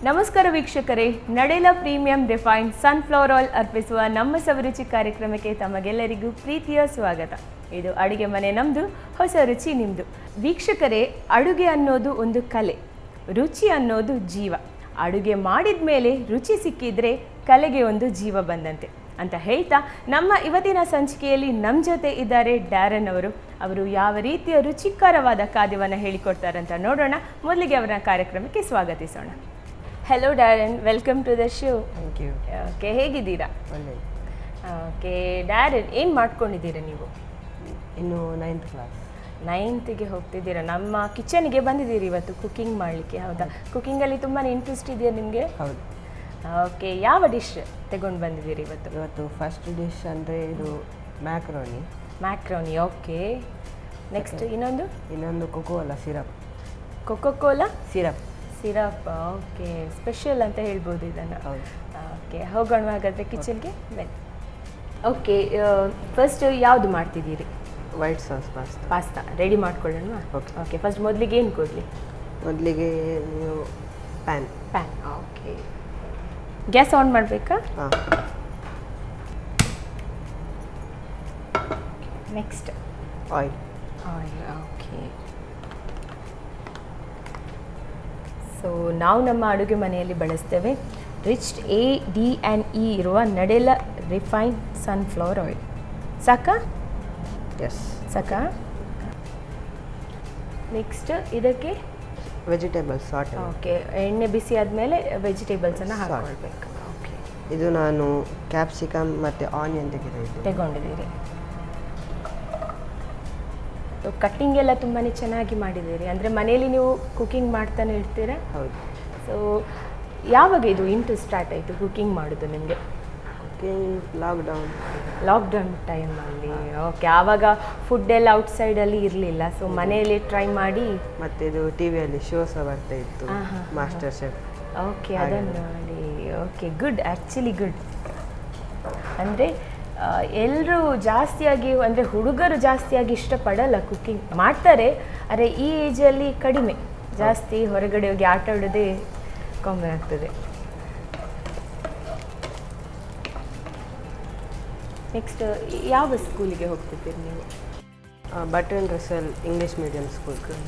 ನಮಸ್ಕಾರ ವೀಕ್ಷಕರೇ, ನಡೆಲ premium refined sunflower oil ಅರ್ಪಿಸುವ ನಮ್ಮ ಸವಿರುಚಿ ಕಾರ್ಯಕ್ರಮಕ್ಕೆ ತಮಗೆಲ್ಲರಿಗೂ ಪ್ರೀತಿಯ ಸ್ವಾಗತ. ಇದು ಅಡುಗೆ ಮನೆ ನಮ್ಮದು, ಹೊಸ ರುಚಿ ನಿಮ್ಮದು. ವೀಕ್ಷಕರೇ, ಅಡುಗೆ ಅನ್ನೋದು ಒಂದು ಕಲೆ, ರುಚಿ ಅನ್ನೋದು ಜೀವ. ಅಡುಗೆ ಮಾಡಿದ ಮೇಲೆ ರುಚಿ ಸಿಕ್ಕಿದ್ರೆ ಕಲೆಗೆ ಒಂದು ಜೀವ ಬಂದಂತೆ ಅಂತ ಹೇಳ್ತಾ ನಮ್ಮ ಇವತ್ತಿನ ಸಂಚಿಕೆಯಲ್ಲಿ ನಮ್ಮ ಜೊತೆ ಇದ್ದಾರೆ ಡ್ಯಾರನ್ ಅವರು ಯಾವ ರೀತಿಯ ರುಚಿಕರವಾದ ಖಾದ್ಯವನ್ನು ಹೇಳಿಕೊಡ್ತಾರಂತ ನೋಡೋಣ. ಮೊದಲಿಗೆ ಅವರ ಕಾರ್ಯಕ್ರಮಕ್ಕೆ ಸ್ವಾಗತಿಸೋಣ. Hello Darren, welcome to the show. Thank you. Okay, ಹೇಗಿದ್ದೀರಾ? ಒಳ್ಳೆ. ಓಕೆ ಡ್ಯಾರನ್, ಏನು ಮಾಡ್ಕೊಂಡಿದ್ದೀರಾ ನೀವು? ಇನ್ನು 9th ಕ್ಲಾಸ್. 9th ಹೋಗ್ತಿದ್ದೀರಾ. ನಮ್ಮ ಕಿಚನ್ಗೆ ಬಂದಿದ್ದೀರಿ ಇವತ್ತು ಕುಕಿಂಗ್ ಮಾಡಲಿಕ್ಕೆ, ಹೌದಾ? ಕುಕಿಂಗಲ್ಲಿ ತುಂಬಾ ಇಂಟ್ರೆಸ್ಟ್ ಇದೆಯಾ ನಿಮಗೆ? ಹೌದು. ಓಕೆ, ಯಾವ ಡಿಶ್ ತಗೊಂಡು ಬಂದಿದ್ದೀರಿ ಇವತ್ತು? ಇವತ್ತು ಫಸ್ಟ್ ಡಿಶ್ ಅಂದರೆ ಇದು ಮ್ಯಾಕ್ರೋನಿ. Macaroni, okay. ನೆಕ್ಸ್ಟ್ ಇನ್ನೊಂದು Coca Cola syrup. Coca Cola syrup. Okay, special ಅಂತ ಹೇಳ್ಬೋದು ಇದನ್ನು. ಹೌದು. ಓಕೆ, ಹೋಗೋಣ ಹಾಗಾದರೆ ಕಿಚನ್ಗೆ. ಬನ್ನಿ. ಓಕೆ, ಫಸ್ಟ್ ಯಾವುದು ಮಾಡ್ತಿದ್ದೀರಿ? ವೈಟ್ ಸಾಸ್ ಪಾಸ್ತಾ ರೆಡಿ ಮಾಡ್ಕೊಳ್ಳೋಣ. ಓಕೆ, ಫಸ್ಟ್ ಮೊದಲಿಗೆ ಏನು ಕೊಡಲಿ? ಮೊದಲಿಗೆ ನೀವು ಪ್ಯಾನ್. ಓಕೆ, ಗ್ಯಾಸ್ ಆನ್ ಮಾಡಬೇಕಾ? ಹಾಂ. Next oil. ಓಕೆ. ಸೊ ನಾವು ನಮ್ಮ ಅಡುಗೆ ಮನೆಯಲ್ಲಿ ಬಳಸ್ತೇವೆ ರಿಚ್ಡ್ ADE ಇರುವ ನಡೆಲ ರಿಫೈನ್ಡ್ ಸನ್ಫ್ಲವರ್ ಆಯಿಲ್. ಸಾಕಾ? ಎಸ್. ಸಾಕಾ? ನೆಕ್ಸ್ಟ್ ಇದಕ್ಕೆ ವೆಜಿಟೇಬಲ್ಸ್ ಸಾಟ್. ಓಕೆ, ಎಣ್ಣೆ ಬಿಸಿ ಆದಮೇಲೆ ವೆಜಿಟೇಬಲ್ಸನ್ನು ಹಾಕ್ಕೊಳ್ಬೇಕು. ಓಕೆ, ಇದು ನಾನು ಕ್ಯಾಪ್ಸಿಕಮ್ ಮತ್ತು ಆನಿಯನ್ ತೆಗೊಂಡಿದ್ದೀರಿ. ಕಟ್ಟಿಂಗ್ ಎಲ್ಲ ತುಂಬಾ ಚೆನ್ನಾಗಿ ಮಾಡಿದ್ದೀರಿ. ಅಂದರೆ ಮನೆಯಲ್ಲಿ ನೀವು ಕುಕಿಂಗ್ ಮಾಡ್ತಾನೆ ಇರ್ತೀರಾ? ಹೌದು. ಸೊ ಯಾವಾಗ ಇದು ಇಂಟ್ರೆಸ್ಟ್ ಸ್ಟಾರ್ಟ್ ಆಯಿತು ಕುಕಿಂಗ್ ಮಾಡೋದು ನಿಮಗೆ? ಕುಕಿಂಗ್ ಲಾಕ್ಡೌನ್ ಟೈಮಲ್ಲಿ. ಓಕೆ, ಆವಾಗ ಫುಡ್ ಎಲ್ಲ ಔಟ್ಸೈಡಲ್ಲಿ ಇರಲಿಲ್ಲ, ಸೊ ಮನೆಯಲ್ಲಿ ಟ್ರೈ ಮಾಡಿ. ಮತ್ತು ಇದು ಟಿವಿಯಲ್ಲಿ ಶೋ ಸಹ ಬರ್ತಾ ಇತ್ತು, ಮಾಸ್ಟರ್ ಶೆಫ್. ಓಕೆ, ಅದನ್ನು ನೋಡಿ. Okay, good, actually good. ಅಂದರೆ ಎಲ್ಲರೂ ಜಾಸ್ತಿಯಾಗಿ, ಅಂದರೆ ಹುಡುಗರು ಜಾಸ್ತಿಯಾಗಿ ಇಷ್ಟಪಡಲ್ಲ ಕುಕಿಂಗ್. ಮಾಡ್ತಾರೆ, ಆದರೆ ಈ ಏಜಲ್ಲಿ ಕಡಿಮೆ. ಜಾಸ್ತಿ ಹೊರಗಡೆ ಹೋಗಿ ಆಟ ಆಡೋದೇ ಕಾಮನ್ ಆಗ್ತದೆ. ನೆಕ್ಸ್ಟ್ ಯಾವ ಸ್ಕೂಲಿಗೆ ಹೋಗ್ತಿದ್ದೀರಿ ನೀವು? Button Russell English medium school.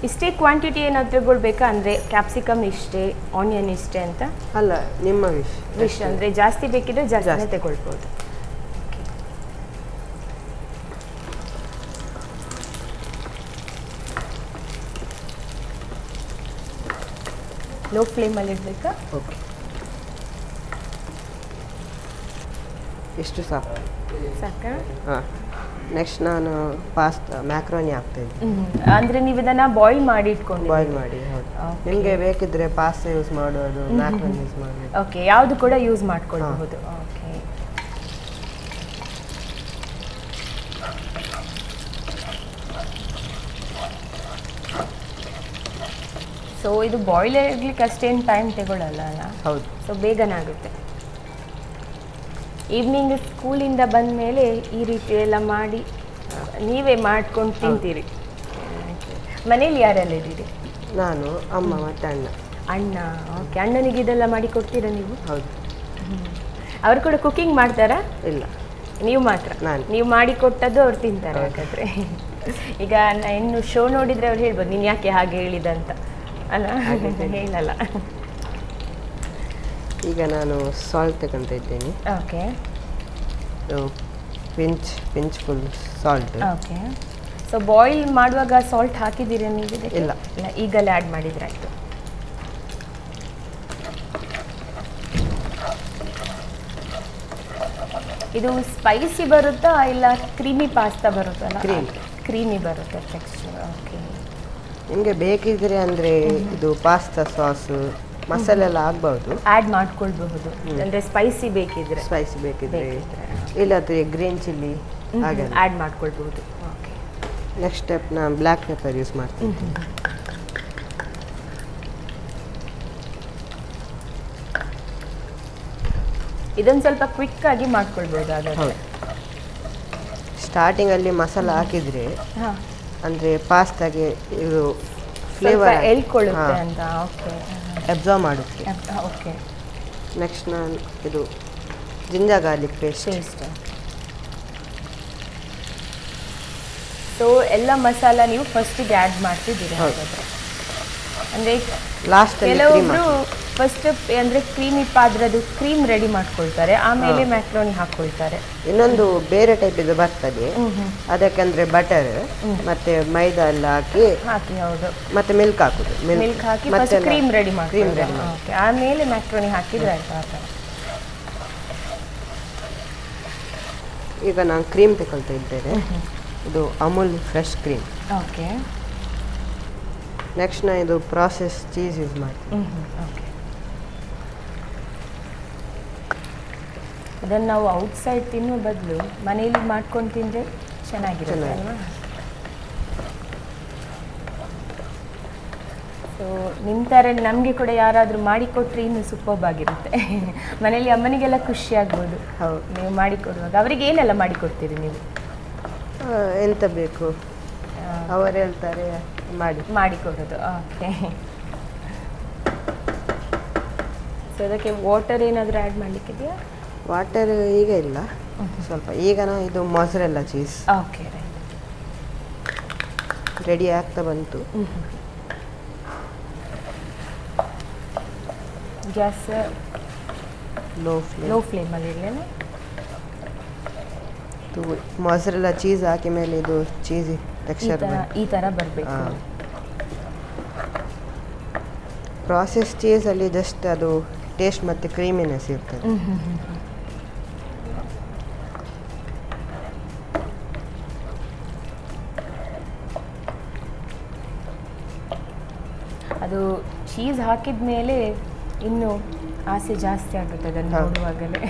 ಇಷ್ಟೇ ಕ್ವಾಂಟಿಟಿ ಏನಾದರೂ ತಗೊಳ್ಬೇಕಾ? ಅಂದರೆ ಕ್ಯಾಪ್ಸಿಕಮ್ ಇಷ್ಟೇ, ಆನಿಯನ್ ಇಷ್ಟೇ ಅಂತ? ಅಲ್ಲ, ನಿಮ್ಮ ವಿಶ್. ಅಂದರೆ ಜಾಸ್ತಿ ಬೇಕಿದ್ರೆ ಜಾಸ್ತಿನೇ ತಗೊಳ್ಬೋದು. ಲೋ ಫ್ಲೇಮಲ್ಲಿ ಇಡಬೇಕಾ? ಓಕೆ, ಎಷ್ಟು ಸಾಕು? ಸಾಕಾ? ಹಾಂ. ನೆಕ್ಸ್ಟ್ ನಾನು ಮ್ಯಾಕ್ರೋನಿ ಹಾಕ್ತಾಯಿದ್ದೆ. ಅಂದರೆ ನೀವು ಇದನ್ನು ಬಾಯ್ಲ್ ಮಾಡಿ ಇಟ್ಕೊಂಡು? ಬಾಯ್ಲ್ ಮಾಡಿ. ಹೌದು. ನಿಮಗೆ ಬೇಕಿದ್ರೆ ಪಾಸ್ತಾ ಯೂಸ್ ಮಾಡೋದು, ಮ್ಯಾಕ್ರೋನಿ ಯೂಸ್ ಮಾಡೋದು. ಓಕೆ, ಯಾವುದು ಕೂಡ ಯೂಸ್ ಮಾಡ್ಕೊಳ್ಬಹುದು. ಓಕೆ, ಸೊ ಇದು ಬಾಯ್ಲ್ ಆಗಲಿಕ್ಕೆ ಅಷ್ಟೇನು ಟೈಮ್ ತಗೊಳ್ಳಲ್ಲ ಅಲ್ಲ? ಹೌದು. ಸೊ ಬೇಗನೆ ಆಗುತ್ತೆ. ಈವ್ನಿಂಗ್ ಸ್ಕೂಲಿಂದ ಬಂದ ಮೇಲೆ ಈ ರೀತಿ ಎಲ್ಲ ಮಾಡಿ ನೀವೇ ಮಾಡ್ಕೊಂಡು ತಿಂತೀರಿ. ಮನೇಲಿ ಯಾರೆಲ್ಲ ಇದ್ದೀರಿ? ನಾನು, ಅಮ್ಮ ಮತ್ತು ಅಣ್ಣ. ಓಕೆ, ಅಣ್ಣನಿಗೆ ಇದೆಲ್ಲ ಮಾಡಿ ಕೊಡ್ತೀರಾ ನೀವು? ಹೌದು. ಅವರು ಕೂಡ ಕುಕಿಂಗ್ ಮಾಡ್ತಾರಾ? ಇಲ್ಲ, ನೀವು ಮಾತ್ರ. ನೀವು ಮಾಡಿ ಕೊಟ್ಟದ್ದು ಅವ್ರು ತಿಂತಾರೆ ಹಾಗಾದರೆ. ಈಗ ಇನ್ನು ಶೋ ನೋಡಿದರೆ ಅವ್ರು ಹೇಳ್ಬೋದು ನೀನು ಯಾಕೆ ಹಾಗೆ ಹೇಳಿದಂತ ಅಲ್ಲ? ಹೇಳಲ್ಲ. ಈಗ ನಾನು ಸಾಲ್ಟ್ ತಗೊಳ್ತಾ ಇದ್ದೇನೆ. Okay, pinch full salt. Okay. So boil ಮಾಡುವಾಗ ಸಾಲ್ಟ್ ಹಾಕಿದ್ದೀರಾ ನೀವು? ಇಲ್ಲ, ಈಗಲೇ ಆ್ಯಡ್ ಮಾಡಿದ್ರೆ ಆಯಿತು. ಇದು ಸ್ಪೈಸಿ ಬರುತ್ತಾ ಇಲ್ಲ ಕ್ರೀಮಿ ಪಾಸ್ತಾ ಬರುತ್ತಲ್ಲ? ಕ್ರೀಮಿ ಬರುತ್ತೆ ಟೆಕ್ಸ್ಚರ್. ಓಕೆ, ನಿಮಗೆ ಬೇಕಿದ್ರೆ ಅಂದರೆ ಇದು ಪಾಸ್ತಾ ಸಾಸು ಮಸಾಲೆ ಎಲ್ಲ ಆಗ್ಬಹುದು, ಆ್ಯಡ್ ಮಾಡ್ಕೊಳ್ಬಹುದು. ಅಂದರೆ ಸ್ಪೈಸಿ ಬೇಕಿದ್ರೆ ಇಲ್ಲಾದ್ರೆ ಗ್ರೀನ್ ಚಿಲ್ಲಿ ಹಾಗೆ ಆ್ಯಡ್ ಮಾಡ್ಕೊಳ್ಬಹುದು. ಓಕೆ, ನೆಕ್ಸ್ಟ್ ಸ್ಟೆಪ್ ನಾನು ಬ್ಲ್ಯಾಕ್ ಪೆಪ್ಪರ್ ಯೂಸ್ ಮಾಡ್ತೀನಿ. ಇದೊಂದು ಸ್ವಲ್ಪ ಕ್ವಿಕ್ ಆಗಿ ಮಾಡ್ಕೊಳ್ಬಹುದು. ಹೌದು. ಸ್ಟಾರ್ಟಿಂಗಲ್ಲಿ ಮಸಾಲ ಹಾಕಿದರೆ ಅಂದರೆ ಪಾಸ್ತಾಗೆ ಇದು ಫ್ಲೇವರ್ ಎಳ್ಕೊಳ್ಳುತ್ತೆ ಅಂತ. ಓಕೆ, ಅಬ್ಸಾರ್ವ್ ಮಾಡುತ್ತೆ. ಓಕೆ. ನೆಕ್ಸ್ಟ್ ನಾನು ಇದು ಜಿಂಜರ್ ಗಾರ್ಲಿಕ್ ಪೇಸ್ಟ್. ಸೊ ಎಲ್ಲ ಮಸಾಲ ನೀವು ಫಸ್ಟಿಗೆ ಆ್ಯಡ್ ಮಾಡ್ತಿದ್ದೀರಿ ಹಾಗಾದ್ರೆ. ಅಂದರೆ ಲಾಸ್ಟ್ ಕೆಲವೊಬ್ರು ಫಸ್ಟ್ ಅಂದರೆ ಕ್ರೀಮಿ ಪಾದ್ರದ್ದು ಕ್ರೀಮ್ ರೆಡಿ ಮಾಡ್ಕೊಳ್ತಾರೆ, ಆಮೇಲೆ ಮ್ಯಾಕ್ರೋನಿ ಹಾಕ್ಕೊಳ್ತಾರೆ. ಇನ್ನೊಂದು ಬೇರೆ ಟೈಪ್ ಇದು ಬರ್ತದೆ, ಅದಕ್ಕಂದ್ರೆ ಬಟರ್ ಮತ್ತೆ ಮೈದಾ ಎಲ್ಲ ಹಾಕಿ ಹೌದು, ಮತ್ತೆ ಮಿಲ್ಕ್ ಹಾಕುದು. ಮಿಲ್ಕ್ ಹಾಕಿ ಫಸ್ಟ್ ಕ್ರೀಮ್ ರೆಡಿ ಮಾಡಿ, ಓಕೆ, ಆಮೇಲೆ ಮ್ಯಾಕ್ರೋನಿ ಹಾಕಿದ್ರೆ ಆಯ್ತು. ಆ ಥರ. ಈಗ ನಾನು ಕ್ರೀಮ್ ತಗೊಳ್ತಾ ಇದ್ದೇನೆ. ಇದು Amul fresh cream. Okay. Next ನಾ ಇದು ಪ್ರಾಸೆಸ್ ಚೀಸ್ ಯೂಸ್ ಮಾಡ್ತೀನಿ. ಓಕೆ. ಅದನ್ನು ನಾವು ಔಟ್ಸೈಡ್ ತಿನ್ನೋ ಬದಲು ಮನೆಯಲ್ಲಿ ಮಾಡ್ಕೊಂಡು ತಿಂದರೆ ಚೆನ್ನಾಗಿರುತ್ತೆ ಅಲ್ವಾ? ಸೊ ನಿಮ್ಮ ಥರ ನಮಗೆ ಕೂಡ ಯಾರಾದರೂ ಮಾಡಿಕೊಟ್ರೆ ಇನ್ನೂ ಸೂಪರ್ಬ್ ಆಗಿರುತ್ತೆ. ಮನೇಲಿ ಅಮ್ಮನಿಗೆಲ್ಲ ಖುಷಿ ಆಗ್ಬೋದು. ಹೌದು, ನೀವು ಮಾಡಿಕೊಡುವಾಗ. ಅವರಿಗೆ ಏನೆಲ್ಲ ಮಾಡಿಕೊಡ್ತೀರಿ ನೀವು? ಎಂತ ಬೇಕು ಅವರು ಹೇಳ್ತಾರೆ ಮಾಡಿಕೊಡೋದು. ಓಕೆ. ಸೊ ಅದಕ್ಕೆ ವಾಟರ್ ಏನಾದರೂ ಆ್ಯಡ್ ಮಾಡಲಿಕ್ಕಿದೆಯಾ? ವಾಟರ್ ಈಗ ಇಲ್ಲ, ಸ್ವಲ್ಪ. ಈಗ ಇದು ಮೊಸರೆಲ್ಲ ಚೀಸ್. ಓಕೆ, ರೆಡಿ ಆಗ್ತಾ ಬಂತು. ಗ್ಯಾಸ್ ಲೋ ಫ್ಲೇಮಲ್ಲಿ ಇರಲೇನು? ಮೊಸರೆಲ್ಲ ಚೀಸ್ ಹಾಕಿ ಮೇಲೆ ಇದು ಚೀಸಿ ಟೆಕ್ಸ್ಚರ್ ಈ ಥರ ಬರಬೇಕು. ಪ್ರಾಸೆಸ್ ಚೀಸಲ್ಲಿ ಜಸ್ಟ್ ಅದು ಟೇಸ್ಟ್ ಮತ್ತು ಕ್ರೀಮಿನೆಸ್ ಇರ್ತದೆ. ಅದು ಚೀಸ್ ಹಾಕಿದ ಮೇಲೆ ಇನ್ನೂ ಆಸೆ ಜಾಸ್ತಿ ಆಗುತ್ತೆ ಅದನ್ನು ನೋಡುವಾಗಲೇ.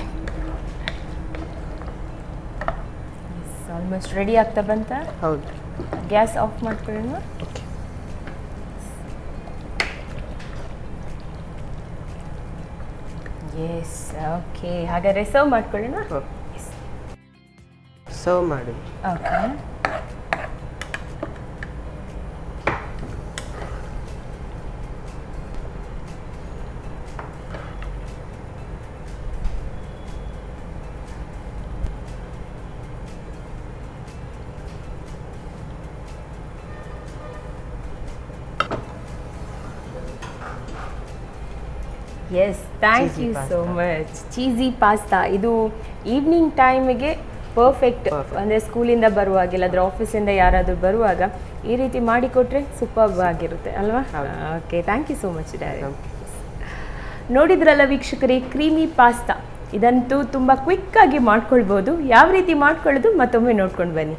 ಆಲ್ಮೋಸ್ಟ್ ರೆಡಿ ಆಗ್ತಾ ಬಂತ? ಹೌದು. ಗ್ಯಾಸ್ ಆಫ್ ಮಾಡ್ಕೊಳ್ಳೋಣ. Yes, okay. ಹಾಗಾದರೆ ಸರ್ವ್ ಮಾಡ್ಕೊಳ್ಳೋಣ. ಸರ್ವ್ ಮಾಡಿ. Okay. Yes, thank you so much. Cheesy pasta ಇದು ಈವ್ನಿಂಗ್ ಟೈಮಿಗೆ ಪರ್ಫೆಕ್ಟ್. ಅಂದರೆ ಸ್ಕೂಲಿಂದ ಬರುವಾಗ ಇಲ್ಲಾಂದರೆ ಆಫೀಸಿಂದ ಯಾರಾದರೂ ಬರುವಾಗ ಈ ರೀತಿ ಮಾಡಿಕೊಟ್ರೆ ಸೂಪರ್ಬ್ ಆಗಿರುತ್ತೆ ಅಲ್ವಾ? Okay, thank you so much daddy. ನೋಡಿದ್ರಲ್ಲ ವೀಕ್ಷಕರೇ, ಕ್ರೀಮಿ ಪಾಸ್ತಾ ಇದಂತೂ ತುಂಬ ಕ್ವಿಕ್ಕಾಗಿ ಮಾಡ್ಕೊಳ್ಬೋದು. ಯಾವ ರೀತಿ ಮಾಡ್ಕೊಳ್ಳೋದು ಮತ್ತೊಮ್ಮೆ ನೋಡ್ಕೊಂಡು ಬನ್ನಿ.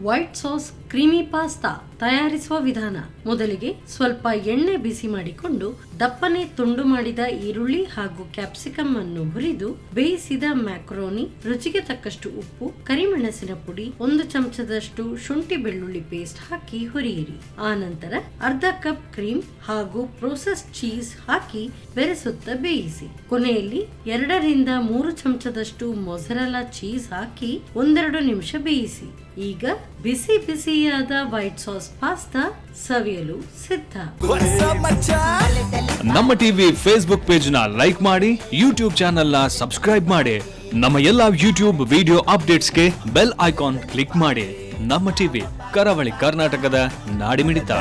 ವೈಟ್ ಸಾಸ್ ಕ್ರೀಮಿ ಪಾಸ್ತಾ ತಯಾರಿಸುವ ವಿಧಾನ. ಮೊದಲಿಗೆ ಸ್ವಲ್ಪ ಎಣ್ಣೆ ಬಿಸಿ ಮಾಡಿಕೊಂಡು ದಪ್ಪನೆ ತುಂಡು ಮಾಡಿದ ಈರುಳ್ಳಿ ಹಾಗೂ ಕ್ಯಾಪ್ಸಿಕಮ್ ಅನ್ನು ಹುರಿದು ಬೇಯಿಸಿದ ಮ್ಯಾಕ್ರೋನಿ, ರುಚಿಗೆ ತಕ್ಕಷ್ಟು ಉಪ್ಪು, ಕರಿಮೆಣಸಿನ ಪುಡಿ, 1 ಚಮಚದಷ್ಟು ಶುಂಠಿ ಬೆಳ್ಳುಳ್ಳಿ ಪೇಸ್ಟ್ ಹಾಕಿ ಹುರಿಯಿರಿ. ಆ ನಂತರ ಅರ್ಧ ಕಪ್ ಕ್ರೀಮ್ ಹಾಗೂ ಪ್ರೋಸೆಸ್ ಚೀಸ್ ಹಾಕಿ ಬೆರೆಸುತ್ತಾ ಬೇಯಿಸಿ. ಕೊನೆಯಲ್ಲಿ 2 ರಿಂದ 3 ಚಮಚದಷ್ಟು ಮೊಸರೆಲ್ಲಾ ಚೀಸ್ ಹಾಕಿ 1-2 ನಿಮಿಷ ಬೇಯಿಸಿ. ಈಗ ಬಿಸಿ ಬಿಸಿಯಾದ ವೈಟ್ ಸಾಸ್ ಪಾಸ್ತಾ ಸವಿಯಲು ಸಿದ್ಧ. ನಮ್ಮ ಟಿವಿ ಫೇಸ್ಬುಕ್ ಪೇಜ್ ನ ಲೈಕ್ ಮಾಡಿ, ಯೂಟ್ಯೂಬ್ ಚಾನೆಲ್ ನ ಸಬ್ಸ್ಕ್ರೈಬ್ ಮಾಡಿ. ನಮ್ಮ ಎಲ್ಲಾ ಯೂಟ್ಯೂಬ್ ವಿಡಿಯೋ ಅಪ್ಡೇಟ್ಸ್ಗೆ ಬೆಲ್ ಐಕಾನ್ ಕ್ಲಿಕ್ ಮಾಡಿ. ನಮ್ಮ ಟಿವಿ, ಕರಾವಳಿ ಕರ್ನಾಟಕದ ನಾಡಿಮಿಡಿತ.